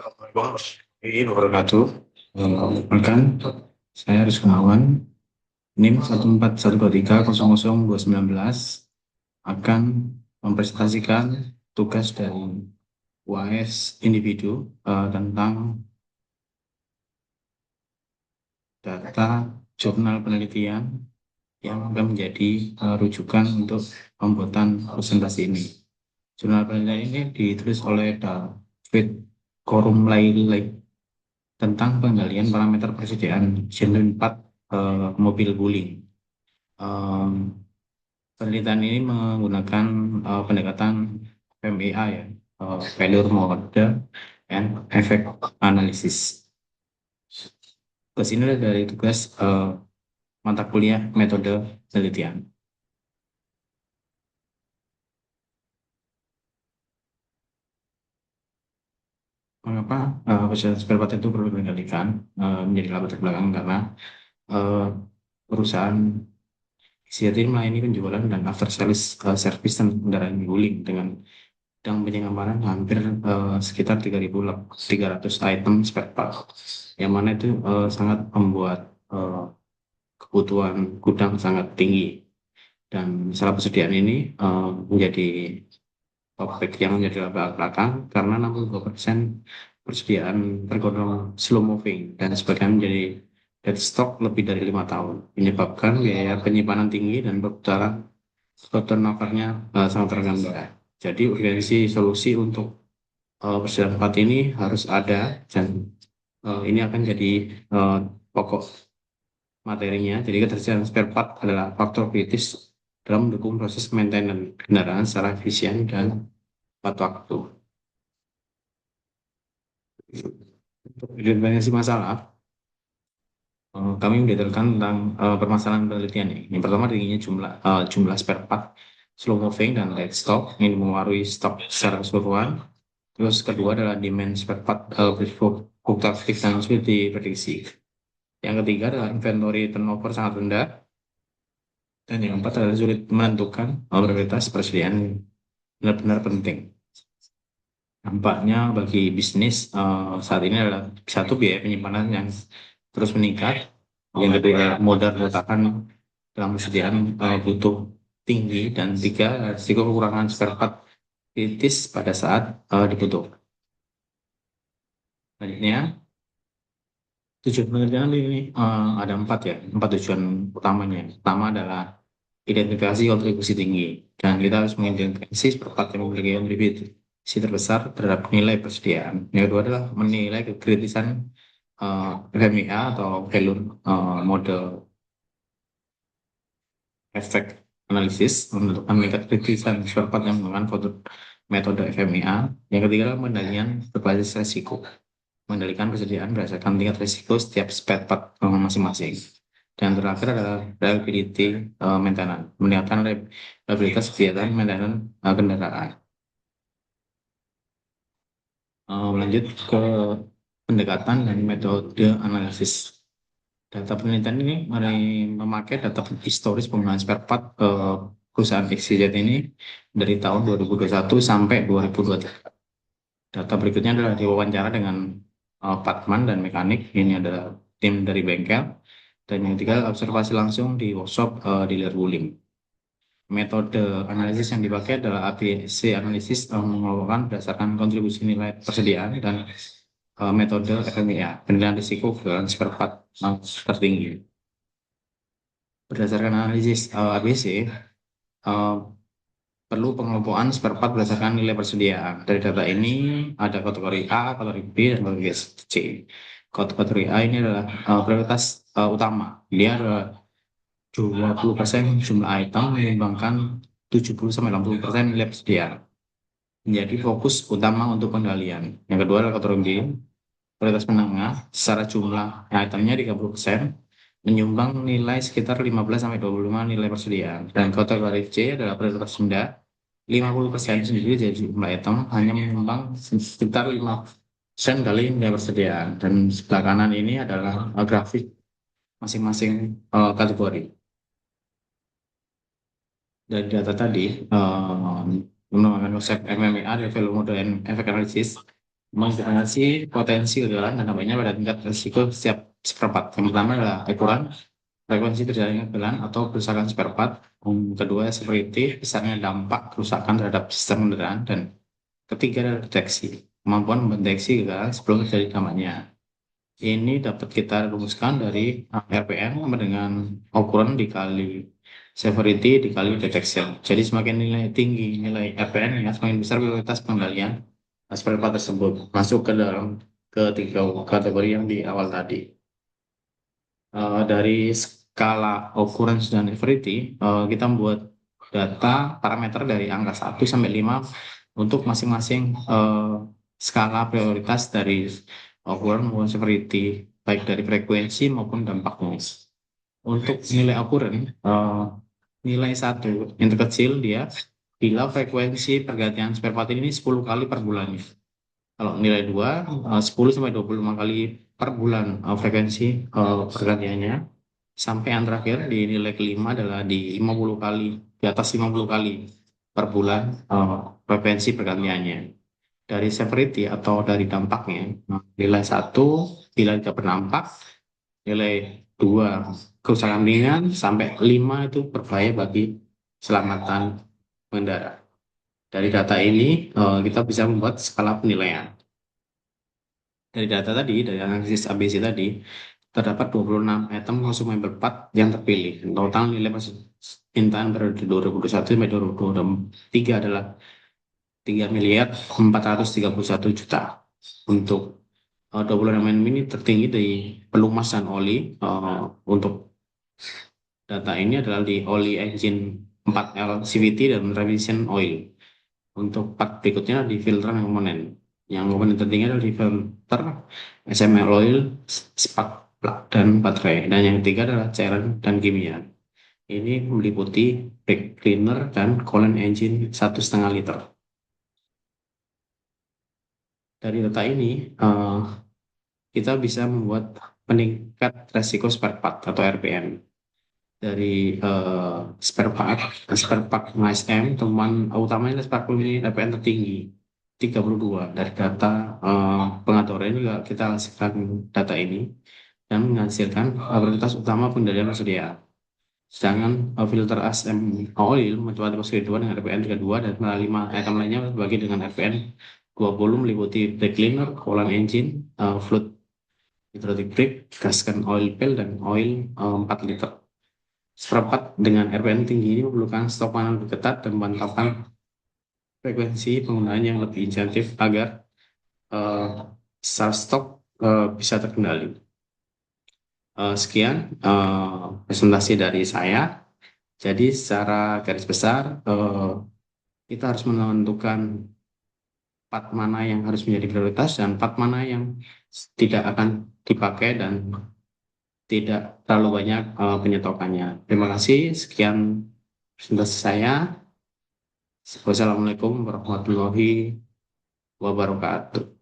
Warahmatullahi wabarakatuh. Perkenalkan, saya Aris Gunawan, NIM 14123002019 akan mempresentasikan tugas dari UAS individu tentang data jurnal penelitian yang akan menjadi rujukan untuk pembuatan presentasi ini. Jurnal penelitian ini ditulis oleh David Korumlaili tentang pengendalian parameter persediaan genre 4 mobil wuling. Penelitian ini menggunakan pendekatan FMEA ya, Failure Model and Effect Analysis. Tugas ini adalah dari tugas mata kuliah metode penelitian. Mengapa persediaan spare part itu perlu dikendalikan menjadi latar belakang karena perusahaan Siatin melayani penjualan dan after sales service kendaraan wuling dengan penyamanan hampir sekitar 3.300 item spare part, yang mana itu sangat membuat kebutuhan gudang sangat tinggi, dan masalah persediaan ini menjadi topik yang menjadi latar belakang karena 62% persediaan tergolong slow moving dan sebagian menjadi dead stock lebih dari 5 tahun, menyebabkan biaya penyimpanan tinggi dan perputaran turnover-nya sangat terganggu. Jadi urgensi solusi untuk persediaan tempat ini harus ada, dan ini akan jadi pokok materinya. Jadi ketersediaan spare part adalah faktor kritis dalam mendukung proses maintenance kendaraan secara efisien dan tepat waktu. Untuk identifikasi masalah, kami mendetailkan tentang permasalahan penelitian ini. Yang pertama tingginya jumlah spare part slow moving dan late stock yang mempengaruhi stok secara keseluruhan. Terus kedua adalah demand spare part fluktuatif dan sulit diprediksi. Yang ketiga adalah inventory turnover sangat rendah. Dan yang keempat adalah sulit menentukan prioritas persediaan benar-benar penting. Dampaknya bagi bisnis saat ini adalah satu, biaya penyimpanan yang terus meningkat. Yang kedua, modal letakkan dalam persediaan butuh tinggi. Dan tiga, risiko kekurangan spare part kritis pada saat dibutuhkan. Selanjutnya, tujuan penelitian ini ada empat tujuan utamanya. Pertama adalah identifikasi kontribusi tinggi, dan kita harus mengidentifikasi spare part yang memiliki kontribusi terbesar terhadap nilai persediaan. Yang kedua adalah menilai kekritisan FMEA atau Failure Model Effect Analysis, menentukan tingkat kritisan spare part yang menggunakan metode FMEA. Yang ketiga adalah pengendalian berbasis resiko, mengendalikan persediaan berdasarkan tingkat risiko setiap spare part masing-masing. Dan terakhir adalah reliability maintenance, meningkatkan reliabilitas kegiatan maintenance kendaraan. Lanjut ke pendekatan dan metode analisis. Data penelitian ini memakai data historis penggunaan spare part perusahaan XYZ ini dari tahun 2021 sampai 2023. Data berikutnya adalah diwawancara dengan Patman dan mekanik. Ini adalah tim dari bengkel. Dan yang ketiga, observasi langsung di workshop dealer wuling. Metode analisis yang dipakai adalah ABC analisis, mengelola berdasarkan kontribusi nilai persediaan, dan metode FMEA, penilaian risiko kegagalan spare part tertinggi. Berdasarkan analisis ABC, perlu pengelompokan spare part berdasarkan nilai persediaan. Dari data ini ada kategori A, kategori B, dan kategori C. Kategori A ini adalah prioritas utama. Dia adalah 20% jumlah item menyumbangkan 70-80% nilai persediaan. Menjadi fokus utama untuk pengendalian. Yang kedua adalah kategori B, prioritas menengah, secara jumlah itemnya 30%, menyumbang nilai sekitar 15-25 nilai persediaan. Dan kategori C adalah prioritas rendah, 50% sendiri dari jumlah item, hanya menyumbang sekitar 5% kali nilai persediaan. Dan sebelah kanan ini adalah grafik masing-masing kategori. Dari data tadi, menggunakan konsep MMEA, Value Model and Effect Analysis, mengidentifikasi potensi kegagalan dan dampaknya pada tingkat risiko setiap seperempat. Yang pertama adalah ukuran frekuensi terjadinya kegagalan atau kerusakan spare part. Yang kedua seperti besarnya dampak kerusakan terhadap sistem kendaraan, dan ketiga adalah deteksi, kemampuan mendeteksi kegagalan sebelum terjadi dampaknya. Ini dapat kita rumuskan dari RPM sama dengan ukuran dikali severity dikali detection. Jadi semakin nilai tinggi nilai RPM ya, semakin besar prioritas pengendalian spare part tersebut masuk ke dalam ketiga kategori yang di awal tadi. Dari skala ukuran dan severity, kita membuat data parameter dari angka 1 sampai 5 untuk masing-masing skala prioritas dari ukuran maupun severity, baik dari frekuensi maupun dampaknya. Untuk nilai ukuran, nilai 1 yang terkecil dia bila frekuensi pergantian spare part ini 10 kali per bulannya. Kalau nilai 2, 10 sampai 25 kali per bulan frekuensi pergantiannya. Sampai yang terakhir di nilai kelima adalah di 50 kali, di atas 50 kali per bulan frekuensi pergantiannya. Dari severity atau dari dampaknya, nilai 1 bila tidak berdampak, nilai 2 kerusakan ringan, sampai 5 itu berbahaya bagi keselamatan pengendara. Dari data ini kita bisa membuat skala penilaian. Dari data tadi, dari analisis ABC tadi, terdapat 26 item consumable part yang terpilih. Total nilai permintaan periode 2021 sampai 2023 adalah 3.431.000.000. Untuk 26 item ini tertinggi dari pelumas dan oli. Untuk data ini adalah di oli engine 4L CVT dan revision oil. Untuk part berikutnya di filter dan komponen. Yang komponen tertinggi adalah di filter, SML oil, spark plug, dan baterai. Dan yang ketiga adalah cairan dan kimia. Ini meliputi brake cleaner dan coolant engine 1,5 liter. Dari data ini, kita bisa membuat peningkat resiko spare part atau RPM. Dari spare part MSM, temuan utamanya spare part ini RPM tertinggi 32. Dari data pengaturan juga kita hasilkan data ini dan menghasilkan prioritas utama pengendalian tersedia. Sedangkan filter ASM oil mencoba posisi kedua dengan RPM 32, dan 5 item lainnya berbagi dengan RPM 20 meliputi brake cleaner, coolant engine, fluid hydraulic brake, gasket oil pail, dan oil 4 liter. Seperempat dengan RPM tinggi ini memerlukan stok panel lebih ketat dan bantapan frekuensi penggunaan yang lebih insentif agar stok bisa terkendali. Sekian presentasi dari saya. Jadi secara garis besar kita harus menentukan part mana yang harus menjadi prioritas dan part mana yang tidak akan dipakai dan tidak terlalu banyak penyetokannya. Terima kasih. Sekian presentasi saya. Wassalamualaikum warahmatullahi wabarakatuh.